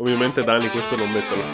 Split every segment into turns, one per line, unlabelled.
Ovviamente Dani questo non metterlo.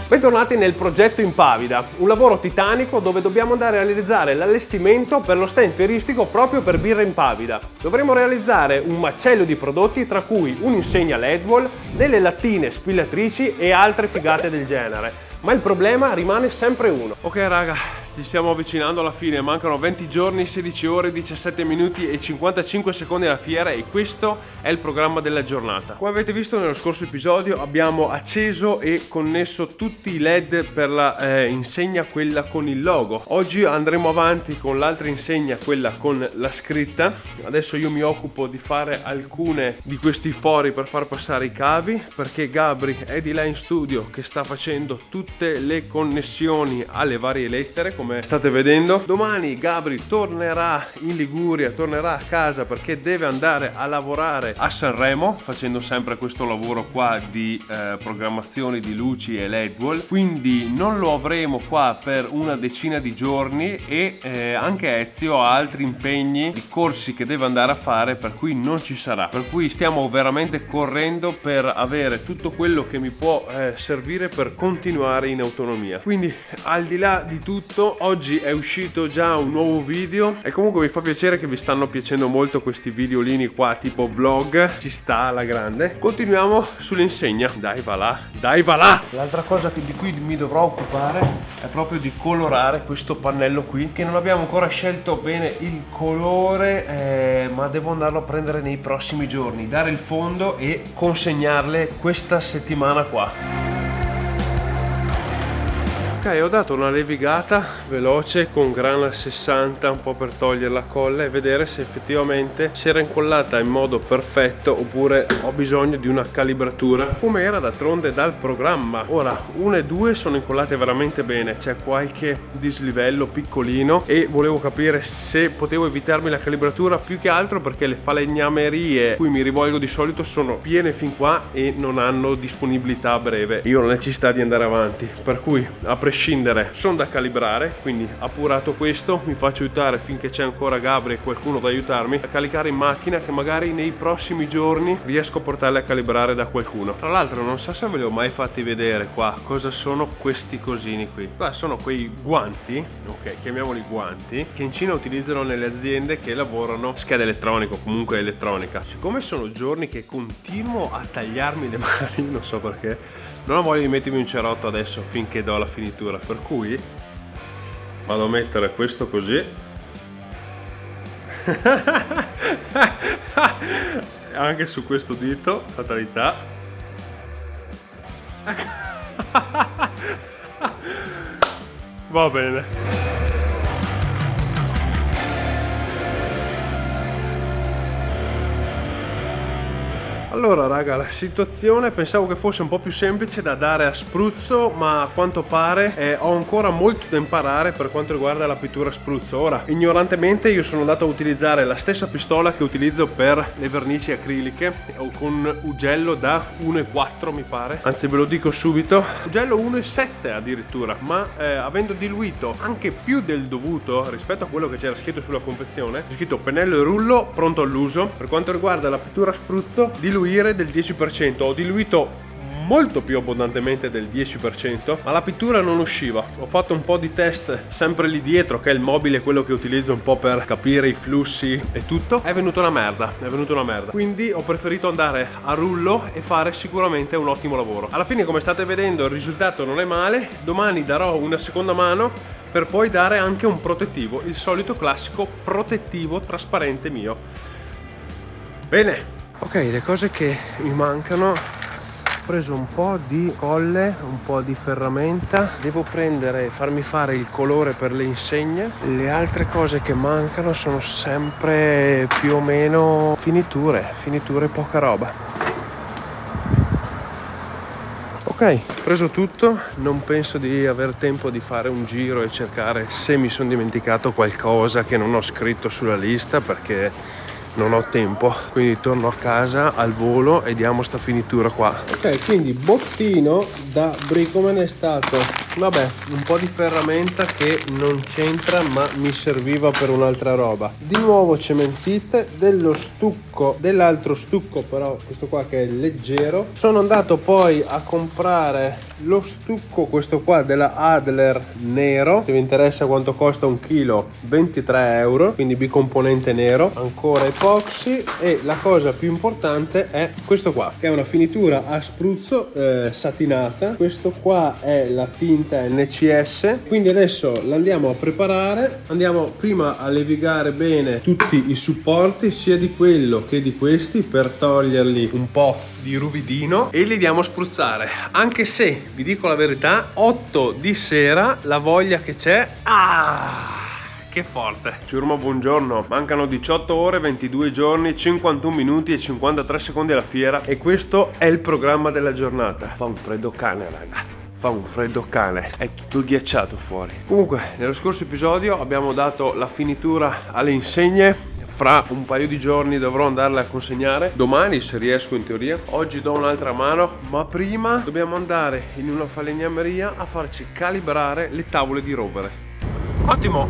Bentornati nel progetto Impavida, un lavoro titanico dove dobbiamo andare a realizzare l'allestimento per lo stand fieristico proprio per Birra Impavida. Dovremo realizzare un macello di prodotti tra cui un'insegna LED wall, delle lattine spillatrici e altre figate del genere. Ma il problema rimane sempre uno. Ok raga, ci stiamo avvicinando alla fine, mancano 20 giorni, 16 ore, 17 minuti e 55 secondi alla fiera e questo è il programma della giornata. Come avete visto nello scorso episodio abbiamo acceso e connesso tutti i LED per la insegna, quella con il logo. Oggi andremo avanti con l'altra insegna, quella con la scritta. Adesso io mi occupo di fare alcune di questi fori per far passare i cavi, perché Gabri è di là in studio che sta facendo tutte le connessioni alle varie lettere, come state vedendo. Domani Gabri tornerà in Liguria, tornerà a casa perché deve andare a lavorare a Sanremo, facendo sempre questo lavoro qua di programmazione di luci e LED wall, quindi non lo avremo qua per una decina di giorni e anche Ezio ha altri impegni di corsi che deve andare a fare, per cui non ci sarà, per cui stiamo veramente correndo per avere tutto quello che mi può servire per continuare in autonomia. Quindi al di là di tutto, oggi è uscito già un nuovo video e comunque mi fa piacere che vi stanno piacendo molto questi videolini qua tipo vlog, ci sta alla grande. Continuiamo sull'insegna, dai va là, dai va là. L'altra cosa di cui mi dovrò occupare è proprio di colorare questo pannello qui, che non abbiamo ancora scelto bene il colore, ma devo andarlo a prendere nei prossimi giorni, dare il fondo e consegnarle questa settimana qua. Ok, ho dato una levigata veloce con grana 60 un po' per togliere la colla e vedere se effettivamente si era incollata in modo perfetto oppure ho bisogno di una calibratura come era d'altronde dal programma. Ora 1 e 2 sono incollate veramente bene, c'è qualche dislivello piccolino e volevo capire se potevo evitarmi la calibratura, più che altro perché le falegnamerie a cui mi rivolgo di solito sono piene fin qua e non hanno disponibilità a breve. Io ho la necessità di andare avanti, per cui a prescindere sono da calibrare, quindi appurato questo mi faccio aiutare finché c'è ancora Gabri e qualcuno da aiutarmi a caricare in macchina, che magari nei prossimi giorni riesco a portarle a calibrare da qualcuno. Tra l'altro non so se ve li ho mai fatti vedere qua cosa sono questi cosini qui. Qua sono quei guanti, ok, chiamiamoli guanti, che in Cina utilizzano nelle aziende che lavorano scheda elettronica o comunque elettronica. Siccome sono giorni che continuo a tagliarmi le mani, non so perché, non ho voglia di mettermi un cerotto adesso finché do la finitura, per cui vado a mettere questo così anche su questo dito, fatalità. Va bene. Allora raga, la situazione pensavo che fosse un po' più semplice da dare a spruzzo, ma a quanto pare ho ancora molto da imparare per quanto riguarda la pittura a spruzzo. Ora, ignorantemente io sono andato a utilizzare la stessa pistola che utilizzo per le vernici acriliche, con ugello da 1,4 mi pare, anzi ve lo dico subito, ugello 1,7 addirittura, ma avendo diluito anche più del dovuto rispetto a quello che c'era scritto sulla confezione, c'è scritto pennello e rullo pronto all'uso. Per quanto riguarda la pittura a spruzzo, diluire del 10%, ho diluito molto più abbondantemente del 10%, ma la pittura non usciva. Ho fatto un po' di test sempre lì dietro, che è il mobile, quello che utilizzo un po' per capire i flussi e tutto. È venuta una merda, quindi ho preferito andare a rullo e fare sicuramente un ottimo lavoro. Alla fine, come state vedendo, il risultato non è male. Domani darò una seconda mano per poi dare anche un protettivo, il solito classico protettivo trasparente mio. Bene, ok, le cose che mi mancano: ho preso un po' di colle, un po' di ferramenta, devo prendere e farmi fare il colore per le insegne. Le altre cose che mancano sono sempre più o meno finiture, poca roba. Ok, preso tutto, non penso di aver tempo di fare un giro e cercare se mi sono dimenticato qualcosa che non ho scritto sulla lista, perché non ho tempo, quindi torno a casa al volo e diamo sta finitura qua. Ok, quindi bottino da Bricoman è stato, vabbè, un po' di ferramenta che non c'entra ma mi serviva per un'altra roba. Di nuovo cementite, dello stucco, dell'altro stucco però questo qua che è leggero. Sono andato poi a comprare lo stucco, questo qua della Adler nero, se vi interessa quanto costa un chilo, 23 euro, quindi bicomponente nero, ancora epoxy. E la cosa più importante è questo qua che è una finitura a spruzzo satinata. Questo qua è la tinta NCS, quindi adesso l'andiamo a preparare. Andiamo prima a levigare bene tutti i supporti sia di quello che di questi per toglierli un po' di ruvidino e li diamo a spruzzare, anche se vi dico la verità, 8 di sera la voglia che c'è, che forte. Ciurma, buongiorno. Mancano 18 ore, 22 giorni, 51 minuti e 53 secondi alla fiera e questo è il programma della giornata. Fa un freddo cane, raga. Fa un freddo cane, è tutto ghiacciato fuori. Comunque, nello scorso episodio abbiamo dato la finitura alle insegne. Fra un paio di giorni dovrò andarle a consegnare, domani se riesco in teoria. Oggi do un'altra mano, ma prima dobbiamo andare in una falegnameria a farci calibrare le tavole di rovere. Ottimo,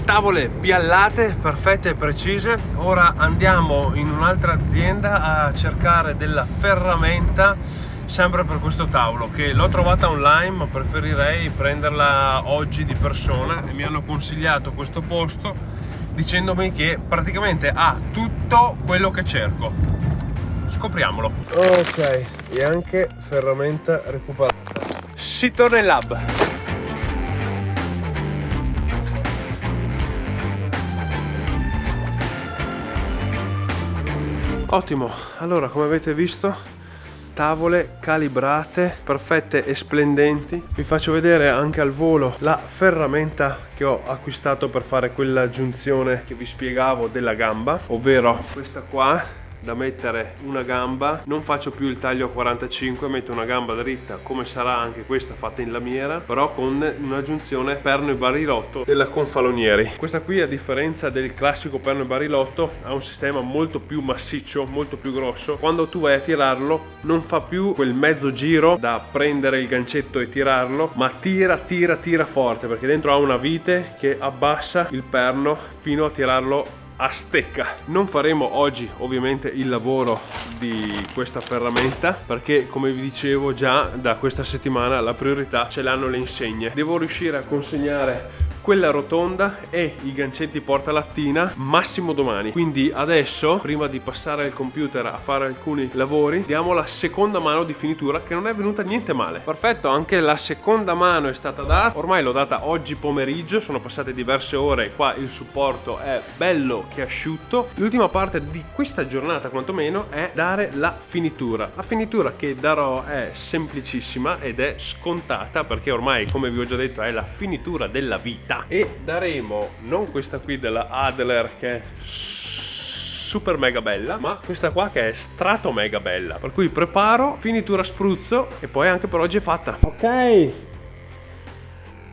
tavole piallate, perfette e precise. Ora andiamo in un'altra azienda a cercare della ferramenta sempre per questo tavolo, che l'ho trovata online ma preferirei prenderla oggi di persona e mi hanno consigliato questo posto dicendomi che praticamente ha tutto quello che cerco. Scopriamolo. Ok, e anche ferramenta recuperata. Si torna in lab. Ottimo, allora come avete visto tavole calibrate, perfette e splendenti. Vi faccio vedere anche al volo la ferramenta che ho acquistato per fare quella giunzione che vi spiegavo della gamba, ovvero questa qua da mettere una gamba. Non faccio più il taglio a 45, metto una gamba dritta come sarà anche questa fatta in lamiera, però con una giunzione perno e barilotto della Confalonieri. Questa qui, a differenza del classico perno e barilotto, ha un sistema molto più massiccio, molto più grosso. Quando tu vai a tirarlo non fa più quel mezzo giro da prendere il gancetto e tirarlo, ma tira forte, perché dentro ha una vite che abbassa il perno fino a tirarlo a stecca. Non faremo oggi ovviamente il lavoro di questa ferramenta perché, come vi dicevo, già da questa settimana la priorità ce l'hanno le insegne. Devo riuscire a consegnare quella rotonda e i gancetti portalattina massimo domani, quindi adesso, prima di passare al computer a fare alcuni lavori, diamo la seconda mano di finitura, che non è venuta niente male. Perfetto, anche la seconda mano è stata data, ormai l'ho data oggi pomeriggio, sono passate diverse ore e qua il supporto è bello che asciutto. L'ultima parte di questa giornata quantomeno è dare la finitura. La finitura che darò è semplicissima ed è scontata, perché ormai, come vi ho già detto, è la finitura della vita. E daremo non questa qui della Adler che è super mega bella, ma questa qua che è strato mega bella, per cui preparo, finitura spruzzo e poi anche per oggi è fatta.
Ok,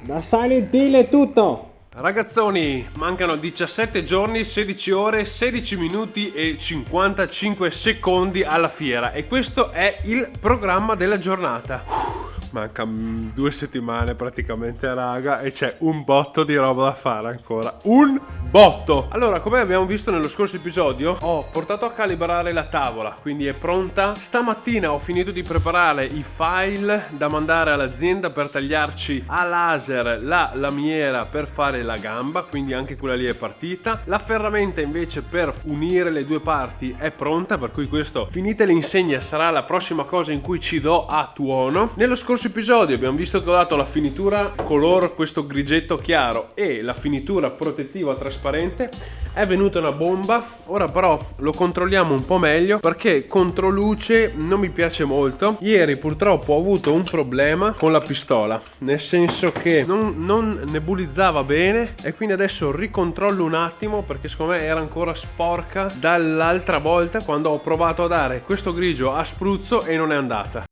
da Silent Hill è tutto.
Ragazzoni, mancano 17 giorni, 16 ore, 16 minuti e 55 secondi alla fiera e questo è il programma della giornata. Manca 2 settimane praticamente, raga, e c'è un botto di roba da fare ancora. Un botto! Allora, come abbiamo visto nello scorso episodio, ho portato a calibrare la tavola, quindi è pronta. Stamattina ho finito di preparare i file da mandare all'azienda per tagliarci a laser la lamiera per fare la gamba, quindi anche quella lì è partita. La ferramenta invece per unire le due parti è pronta, per cui questo, finite le insegne, sarà la prossima cosa in cui ci do a tuono. Nello scorso episodio abbiamo visto che ho dato la finitura color questo grigetto chiaro e la finitura protettiva trasparente. È venuta una bomba. Ora però lo controlliamo un po' meglio, perché contro luce non mi piace molto. Ieri purtroppo ho avuto un problema con la pistola, nel senso che non nebulizzava bene, e quindi adesso ricontrollo un attimo, perché secondo me era ancora sporca dall'altra volta quando ho provato a dare questo grigio a spruzzo e non è andata.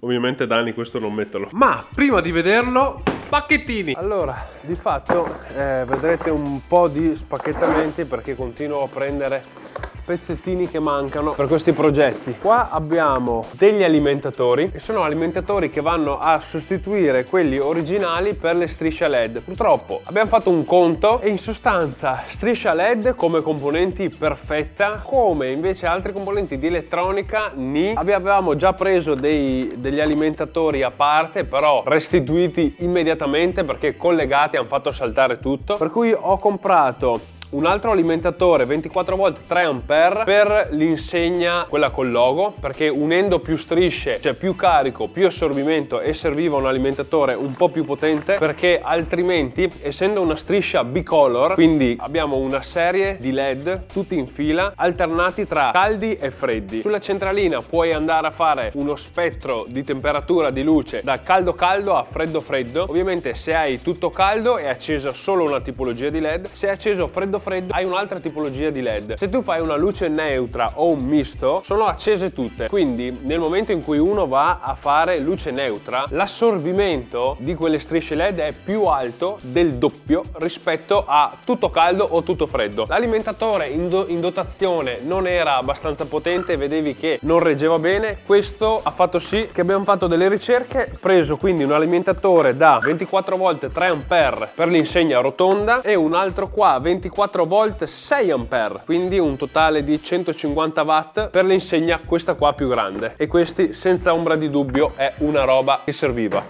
Ovviamente Dani questo non metterlo. Ma prima di vederlo pacchettini. Allora, di fatto vedrete un po' di spacchettamenti perché continuo a prendere pezzettini che mancano per questi progetti. Qua abbiamo degli alimentatori e sono alimentatori che vanno a sostituire quelli originali per le strisce LED. Purtroppo abbiamo fatto un conto e in sostanza striscia LED come componenti perfetta, come invece altri componenti di elettronica ni. Avevamo già preso degli alimentatori a parte, però restituiti immediatamente perché collegati hanno fatto saltare tutto, per cui ho comprato un altro alimentatore 24 volt 3 ampere per l'insegna, quella col logo, perché unendo più strisce, cioè più carico, più assorbimento, e serviva un alimentatore un po' più potente, perché altrimenti, essendo una striscia bicolor, quindi abbiamo una serie di LED tutti in fila alternati tra caldi e freddi. Sulla centralina puoi andare a fare uno spettro di temperatura di luce da caldo caldo a freddo freddo. Ovviamente se hai tutto caldo è accesa solo una tipologia di LED, se è acceso freddo hai un'altra tipologia di LED. Se tu fai una luce neutra o un misto, sono accese tutte, quindi nel momento in cui uno va a fare luce neutra, l'assorbimento di quelle strisce LED è più alto del doppio rispetto a tutto caldo o tutto freddo. L'alimentatore in dotazione non era abbastanza potente, vedevi che non reggeva bene. Questo ha fatto sì che abbiamo fatto delle ricerche, preso quindi un alimentatore da 24 volt 3 ampere per l'insegna rotonda e un altro qua 24 volt 6 ampere, quindi un totale di 150 watt per l'insegna questa qua più grande, e questi senza ombra di dubbio è una roba che serviva.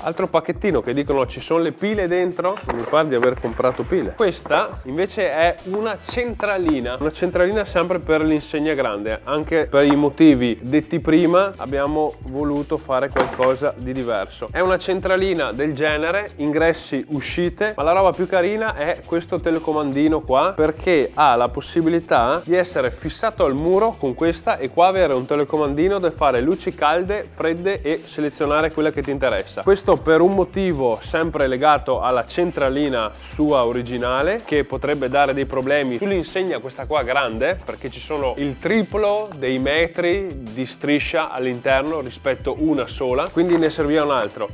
Altro pacchettino che dicono ci sono le pile dentro, mi pare di aver comprato pile. Questa invece è una centralina sempre per l'insegna grande, anche per i motivi detti prima abbiamo voluto fare qualcosa di diverso. È una centralina del genere, ingressi uscite, ma la roba più carina è questo telecomandino qua, perché ha la possibilità di essere fissato al muro con questa e qua avere un telecomandino da fare luci calde, fredde e selezionare quella che ti interessa. Questo per un motivo sempre legato alla centralina sua originale, che potrebbe dare dei problemi sull'insegna questa qua grande, perché ci sono il triplo dei metri di striscia all'interno rispetto una sola, quindi ne serviva un altro.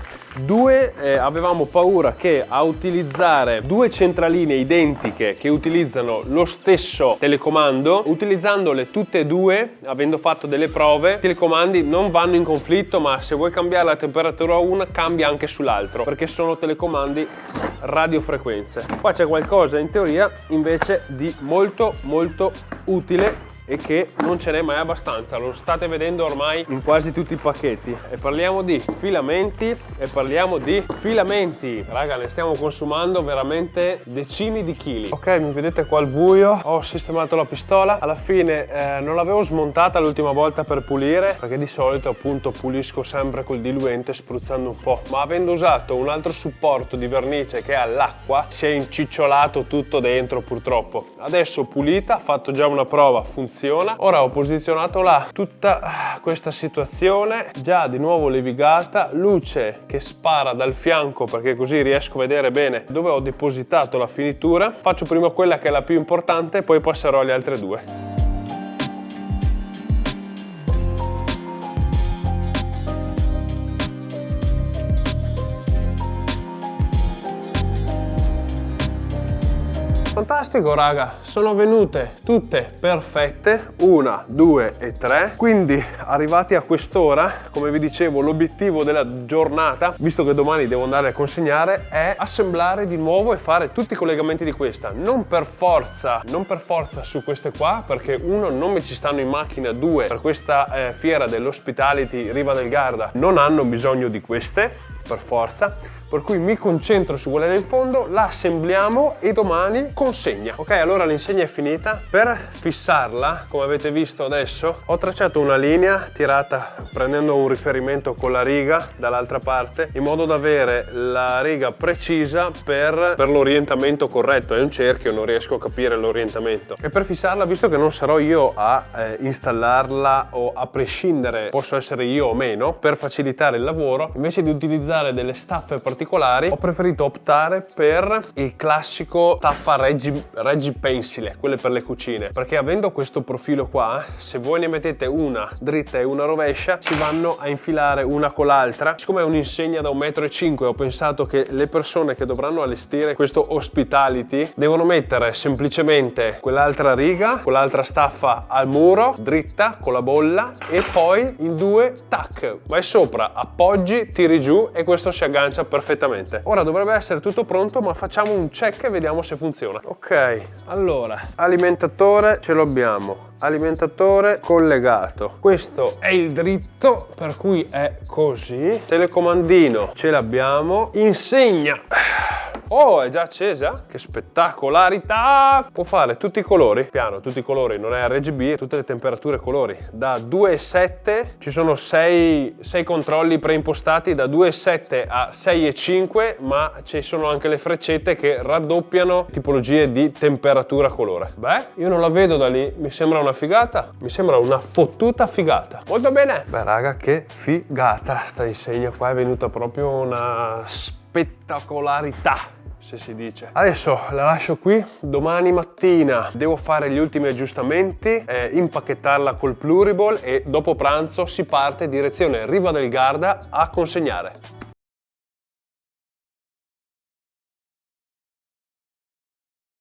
Avevamo paura che a utilizzare due centraline identiche che utilizzano lo stesso telecomando, utilizzandole tutte e due, avendo fatto delle prove, i telecomandi non vanno in conflitto, ma se vuoi cambiare la temperatura a una cambia anche sull'altro, perché sono telecomandi radiofrequenze. Qua c'è qualcosa in teoria invece di molto utile e che non ce n'è mai abbastanza, lo state vedendo ormai in quasi tutti i pacchetti, e parliamo di filamenti raga, ne stiamo consumando veramente decine di chili. Ok, mi vedete qua al buio, ho sistemato la pistola, alla fine non l'avevo smontata l'ultima volta per pulire, perché di solito appunto pulisco sempre col diluente spruzzando un po', ma avendo usato un altro supporto di vernice che è all'acqua si è incicciolato tutto dentro purtroppo. Adesso pulita, fatto già una prova, funziona. Ora ho posizionato là tutta questa situazione, già di nuovo levigata, luce che spara dal fianco perché così riesco a vedere bene dove ho depositato la finitura. Faccio prima quella che è la più importante, poi passerò alle altre due. Fantastico raga, sono venute tutte perfette, 1, 2 e 3, quindi arrivati a quest'ora, come vi dicevo, l'obiettivo della giornata, visto che domani devo andare a consegnare, è assemblare di nuovo e fare tutti i collegamenti di questa. Non per forza su queste qua, perché uno, non mi ci stanno in macchina, due, per questa fiera dell'Hospitality Riva del Garda non hanno bisogno di queste, per forza. Per cui mi concentro su quella in fondo, la assembliamo e domani consegna. Ok, allora l'insegna è finita. Per fissarla, come avete visto adesso, ho tracciato una linea tirata prendendo un riferimento con la riga dall'altra parte, in modo da avere la riga precisa per l'orientamento corretto. È un cerchio, non riesco a capire l'orientamento. E per fissarla, visto che non sarò io a installarla o a prescindere, posso essere io o meno, per facilitare il lavoro, invece di utilizzare delle staffe particolari particolari, ho preferito optare per il classico taffa reggi pensile, quelle per le cucine, perché avendo questo profilo qua, se voi ne mettete una dritta e una rovescia, ci vanno a infilare una con l'altra. Siccome è un'insegna da 1,5 m, ho pensato che le persone che dovranno allestire questo hospitality devono mettere semplicemente quell'altra riga, quell'altra staffa al muro, dritta, con la bolla, e poi in due, tac, vai sopra, appoggi, tiri giù e questo si aggancia perfettamente. Ora dovrebbe essere tutto pronto, ma facciamo un check e vediamo se funziona. Ok, allora, alimentatore ce l'abbiamo. Alimentatore collegato, questo è il dritto, per cui è così. Telecomandino ce l'abbiamo, insegna, oh, è già accesa? Che spettacolarità! Può fare tutti i colori, piano, tutti i colori, non è RGB, tutte le temperature colori. Da 2,7 ci sono 6 controlli preimpostati, da 2,7 a 6,5, ma ci sono anche le freccette che raddoppiano tipologie di temperatura colore. Beh, io non la vedo da lì, mi sembra una figata, mi sembra una fottuta figata. Molto bene! Beh raga, che figata, sta insegna qua è venuta proprio una spettacolarità, se si dice. Adesso la lascio qui, domani mattina devo fare gli ultimi aggiustamenti, impacchettarla col pluriball e dopo pranzo si parte direzione Riva del Garda a consegnare.